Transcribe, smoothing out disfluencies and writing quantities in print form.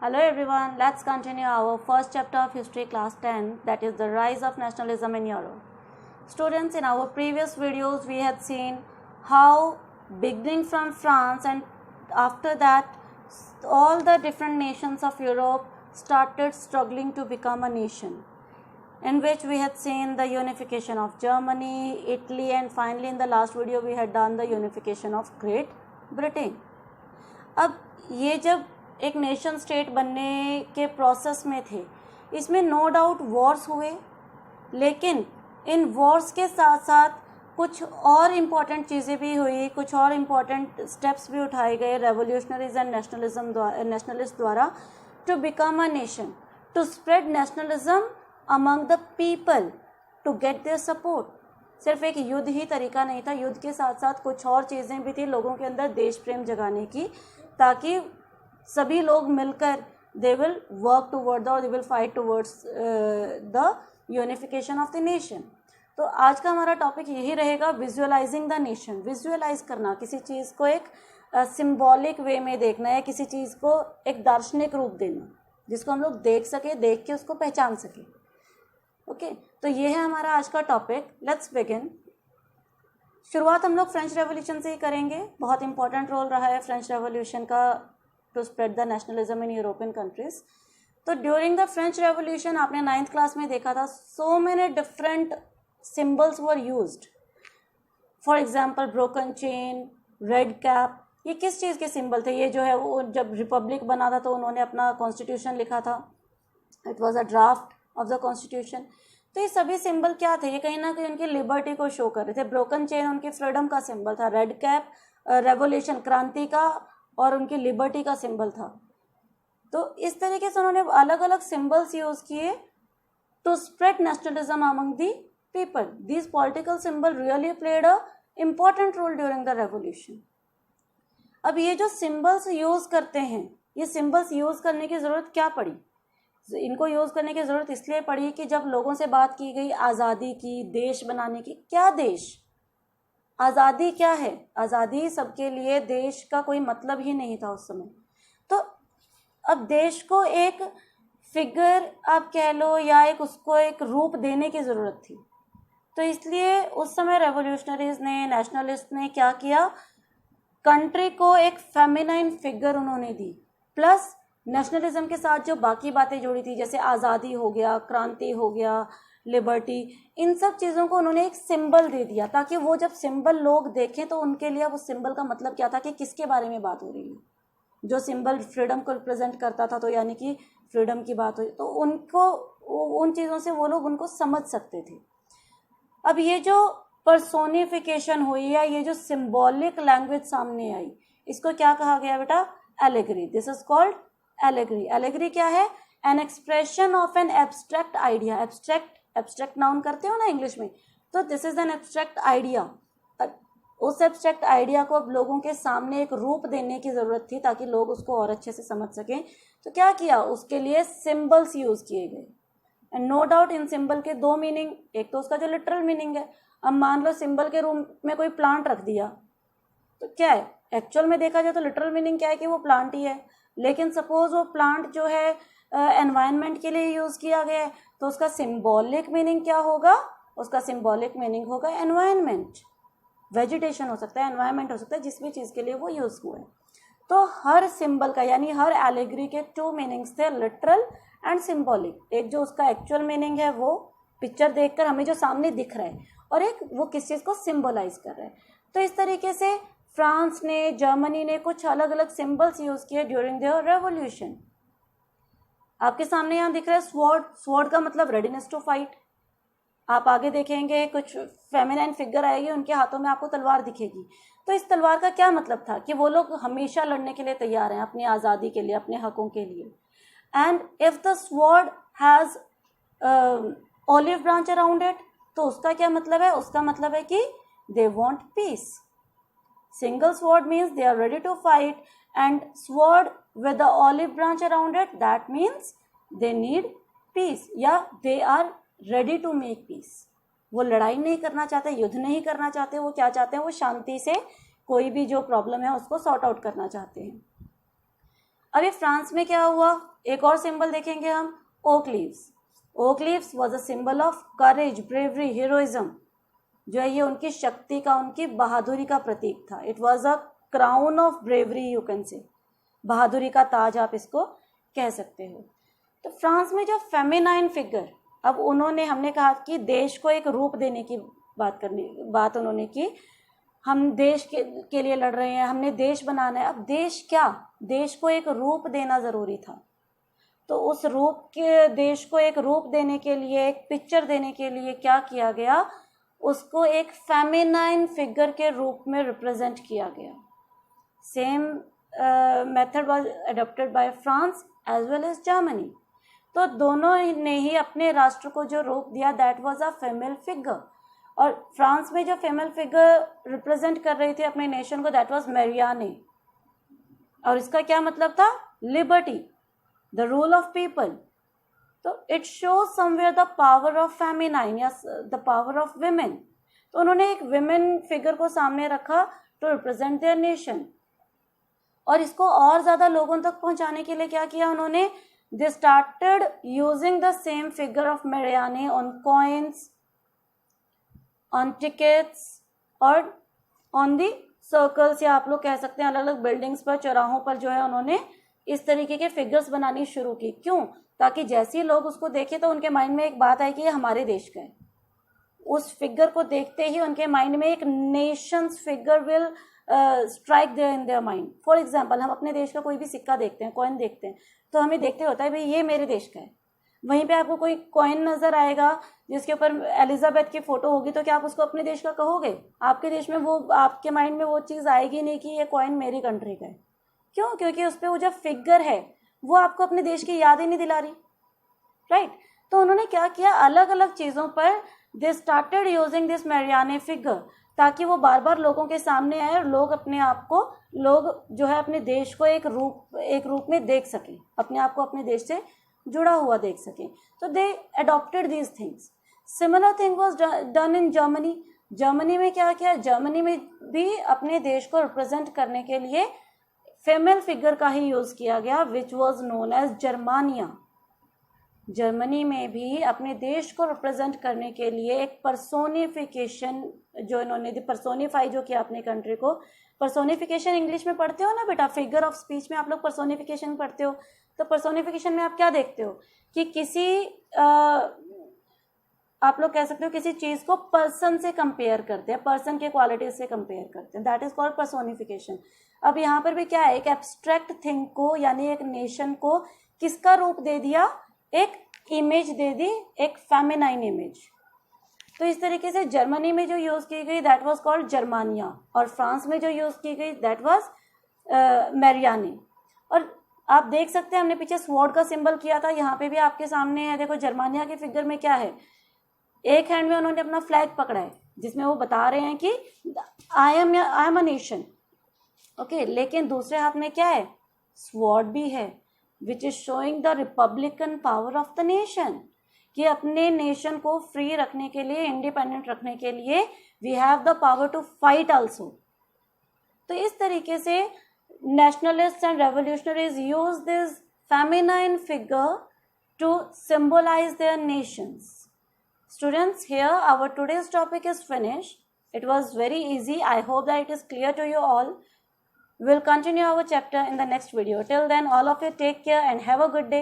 Hello everyone, let's continue our first chapter of history class 10, that is the rise of nationalism in Europe. Students, in our previous videos we had seen how beginning from France and after that all the different nations of Europe started struggling to become a nation, in which we had seen the unification of Germany, Italy, and finally in the last video we had done the unification of Great Britain. अब ये जब एक nation state बनने के process में थे, इसमें no doubt Wars हुए, लेकिन इन वॉर्स के साथ साथ कुछ और इम्पॉर्टेंट चीज़ें भी हुई, कुछ और इम्पॉर्टेंट स्टेप्स भी उठाए गए रेवोल्यूशनरीज एंड नेशनलिस्ट द्वारा to become a nation, to spread nationalism among the people, to get their support. सिर्फ एक युद्ध ही तरीका नहीं था, युद्ध के साथ साथ कुछ और चीज़ें भी थी लोगों के अंदर देश प्रेम जगाने की, ताकि सभी लोग मिलकर दे विल वर्क टूवर्ड और they will fight towards the unification of the nation. तो आज का हमारा टॉपिक यही रहेगा, विजुअलाइजिंग द नेशन. विजुअलाइज करना, किसी चीज़ को एक सिंबॉलिक वे में देखना है, किसी चीज़ को एक दार्शनिक रूप देना जिसको हम लोग देख सके, देख के उसको पहचान सके. ओके, तो ये है हमारा आज का टॉपिक. Let's begin. शुरुआत हम लोग फ्रेंच रेवोल्यूशन से ही करेंगे. बहुत इंपॉर्टेंट रोल रहा है फ्रेंच रेवोल्यूशन का to spread the nationalism in European countries. तो ड्यूरिंग द फ्रेंच रेवोल्यूशन आपने 9th क्लास में देखा था, so many different symbols were used. For example broken chain, red cap, ये किस चीज़ के सिंबल थे? ये जो है वो जब रिपब्लिक बना था तो उन्होंने अपना कॉन्स्टिट्यूशन लिखा था, it was a draft of the constitution. तो ये सभी सिंबल क्या थे? ये कहीं ना कहीं उनकी लिबर्टी को शो कर रहे थे. ब्रोकन चेन उनकी फ्रीडम का सिंबल था, रेड कैप रेवोल्यूशन, क्रांति का और उनकी लिबर्टी का सिंबल था. तो इस तरीके से उन्होंने अलग अलग सिंबल्स यूज किए to spread nationalism among the people. These political symbol really played a important role during the revolution. अब ये जो सिंबल्स यूज करते हैं, ये सिंबल्स यूज करने की ज़रूरत क्या पड़ी? इनको यूज़ करने की ज़रूरत इसलिए पड़ी कि जब लोगों से बात की गई आज़ादी की, देश बनाने की, क्या देश, आज़ादी क्या है? आज़ादी सबके लिए, देश का कोई मतलब ही नहीं था उस समय. तो अब देश को एक फिगर आप कह लो या एक उसको एक रूप देने की ज़रूरत थी. तो इसलिए उस समय रेवोल्यूशनरीज ने, नेशनलिस्ट ने क्या किया, कंट्री को एक फेमिनाइन फिगर उन्होंने दी, प्लस नेशनलिज्म के साथ जो बाकी बातें जुड़ी थी, जैसे आज़ादी हो गया, क्रांति हो गया, लिबर्टी, इन सब चीज़ों को उन्होंने एक सिंबल दे दिया, ताकि वो जब सिंबल लोग देखें तो उनके लिए अब उस सिंबल का मतलब क्या था कि किसके बारे में बात हो रही है. जो सिंबल फ्रीडम को रिप्रेजेंट करता था, तो यानी कि फ्रीडम की बात हुई, तो उनको उन चीज़ों से वो लोग उनको समझ सकते थे. अब ये जो पर्सोनिफिकेशन हुई या ये जो सिंबॉलिक लैंग्वेज सामने आई, इसको क्या कहा गया बेटा? Allegory. This is called allegory. Allegory क्या है? An expression of an abstract idea. Abstract noun करते हो ना इंग्लिश में, तो this is an abstract idea. उस एब्स्ट्रैक्ट आइडिया को अब लोगों के सामने एक रूप देने की ज़रूरत थी ताकि लोग उसको और अच्छे से समझ सकें. तो क्या किया? उसके लिए सिंबल्स यूज़ किए गए. एंड नो डाउट इन सिंबल के दो मीनिंग, एक तो उसका जो लिटरल मीनिंग है. अब मान लो सिंबल के रूम में कोई प्लांट रख दिया, तो क्या है? एक्चुअल में देखा जाए तो लिटरल मीनिंग क्या है कि वो प्लांट ही है. लेकिन सपोज वो प्लांट जो है एनवायरनमेंट के लिए यूज़ किया गया है, तो उसका सिंबॉलिक मीनिंग क्या होगा? उसका सिंबॉलिक मीनिंग होगा एनवायरनमेंट. वेजिटेशन हो सकता है, एनवायरनमेंट हो सकता है, जिस भी चीज़ के लिए वो यूज़ हुआ है. तो हर सिंबल का, यानी हर एलेगरी के 2 मीनिंग्स थे, लिटरल एंड सिंबॉलिक. एक जो उसका एक्चुअल मीनिंग है वो पिक्चर देखकर हमें जो सामने दिख रहा है, और एक वो किस चीज़ को सिंबलाइज कर रहा है. तो इस तरीके से फ्रांस ने, जर्मनी ने कुछ अलग अलग सिंबल्स यूज़ किए ड्यूरिंग देयर रेवोल्यूशन. आपके सामने यहाँ दिख रहा है स्वॉर्ड. स्वॉर्ड का मतलब रेडीनेस टू फाइट. आप आगे देखेंगे कुछ फेमिनाइन फिगर आएगी, उनके हाथों में आपको तलवार दिखेगी. तो इस तलवार का क्या मतलब था? कि वो लोग हमेशा लड़ने के लिए तैयार हैं अपनी आज़ादी के लिए, अपने हकों के लिए. And if the sword has olive branch around it, तो उसका क्या मतलब है? उसका मतलब है कि they want piece. Single sword means they are ready to fight, and sword with the olive branch around it, that means they need peace, या they are ready to make peace. वो लड़ाई नहीं करना चाहते, युद्ध नहीं करना चाहते. वो क्या चाहते हैं? वो शांति से कोई भी जो प्रॉब्लम है उसको सॉर्ट आउट करना चाहते हैं. अभी फ्रांस में क्या हुआ, एक और सिंबल देखेंगे हम, okay leaves. Okay leaves was a symbol of courage, bravery, heroism. जो है ये उनकी शक्ति का, उनकी बहादुरी का प्रतीक था. It was a crown of bravery, you can say, बहादुरी का ताज आप इसको कह सकते हो. तो फ्रांस में जो फेमिनाइन फिगर, अब उन्होंने, हमने कहा कि देश को एक रूप देने की बात उन्होंने की. हम देश के लिए लड़ रहे हैं, हमने देश बनाना है. अब देश क्या, देश को एक रूप देना ज़रूरी था. तो उस रूप के, देश को एक रूप देने के लिए, एक पिक्चर देने के लिए क्या किया गया, उसको एक फेमिनाइन फिगर के रूप में रिप्रेजेंट किया गया. Same method was adopted by France as well as Germany. तो दोनों ने ही अपने राष्ट्र को जो रूप दिया, that was a female figure. और फ्रांस में जो फीमेल फिगर रिप्रेजेंट कर रही थी अपने नेशन को, दैट वाज मैरियाने. और इसका क्या मतलब था, liberty, the rule of people. तो it shows somewhere the power of feminine या द पावर ऑफ विमेन. तो उन्होंने एक विमेन फिगर को सामने रखा टू रिप्रेजेंट देयर नेशन. और इसको और ज़्यादा लोगों तक पहुंचाने के लिए क्या किया उन्होंने, they started using the same figure of Marianne on coins, on tickets और ऑन दी सर्कल्स, या आप लोग कह सकते हैं अलग अलग बिल्डिंग्स पर, चौराहों पर जो है उन्होंने इस तरीके के फिगर्स बनानी शुरू की. क्यों, ताकि जैसे ही लोग उसको देखें तो उनके माइंड में एक बात आए कि ये हमारे देश का है. उस फिगर को देखते ही उनके माइंड में एक nation's figure will strike there in their mind. For example, हम अपने देश का कोई भी सिक्का देखते हैं, कॉइन देखते हैं, तो हमें देखते होता है भाई ये मेरे देश का है. वहीं पे आपको कोई कॉइन नजर आएगा जिसके ऊपर एलिजाबेथ की फोटो होगी, तो क्या आप उसको अपने देश का कहोगे? आपके देश में वो, आपके माइंड में वो चीज़ आएगी नहीं कि ये कॉइन मेरी कंट्री का है. क्यों? क्योंकि उस पर वो जो फिगर है वो आपको अपने देश की याद ही नहीं दिला रही, राइट? तो उन्होंने क्या किया, अलग अलग चीज़ों पर they started using this Marianne figure, ताकि वो बार बार लोगों के सामने आए और लोग अपने आप को, लोग जो है अपने देश को एक रूप में देख सकें, अपने आप को अपने देश से जुड़ा हुआ देख सकें. तो they adopted these things. Similar thing was done in Germany. Germany में क्या किया, जर्मनी में भी अपने देश को रिप्रेजेंट करने के लिए फीमेल फिगर का ही यूज किया गया, which was known as Germania. Germany में भी अपने देश को रिप्रेजेंट करने के लिए एक पर्सोनिफिकेशन जो इन्होंने, पर्सोनिफाई जो किया अपने कंट्री को. पर्सोनिफिकेशन इंग्लिश में पढ़ते हो ना बेटा, फिगर ऑफ स्पीच में आप लोग पर्सोनिफिकेशन पढ़ते हो. तो पर्सोनिफिकेशन में आप क्या देखते हो कि किसी आप लोग कह सकते हो किसी चीज को पर्सन से कंपेयर करते हैं, पर्सन के क्वालिटीज से कंपेयर करते हैं, दैट इज कॉल्ड पर्सोनिफिकेशन. अब यहाँ पर भी क्या है, एक एब्स्ट्रैक्ट थिंग को, यानी एक नेशन को किसका रूप दे दिया, एक इमेज दे दी, एक फेमिनाइन इमेज. तो इस तरीके से जर्मनी में जो यूज की गई दैट वाज कॉल्ड जर्मानिया, और फ्रांस में जो यूज की गई दैट वाज मैरियाने. और आप देख सकते हैं हमने पीछे स्वॉर्ड का सिंबल किया था, यहाँ पे भी आपके सामने है. देखो जर्मानिया के फिगर में क्या है, एक हैंड में उन्होंने अपना फ्लैग पकड़ा है जिसमें वो बता रहे हैं कि I am a nation, okay. लेकिन दूसरे हाथ में क्या है, स्वॉर्ड भी है, which is showing the Republican power of the nation, कि अपने नेशन को फ्री रखने के लिए, इंडिपेंडेंट रखने के लिए we have the power to fight also. तो इस तरीके से nationalists and revolutionaries use this feminine figure to symbolize their nations. Students, here our today's topic is finished. It was very easy. I hope that it is clear to you all. We'll continue our chapter in the next video. Till then, all of you take care and have a good day.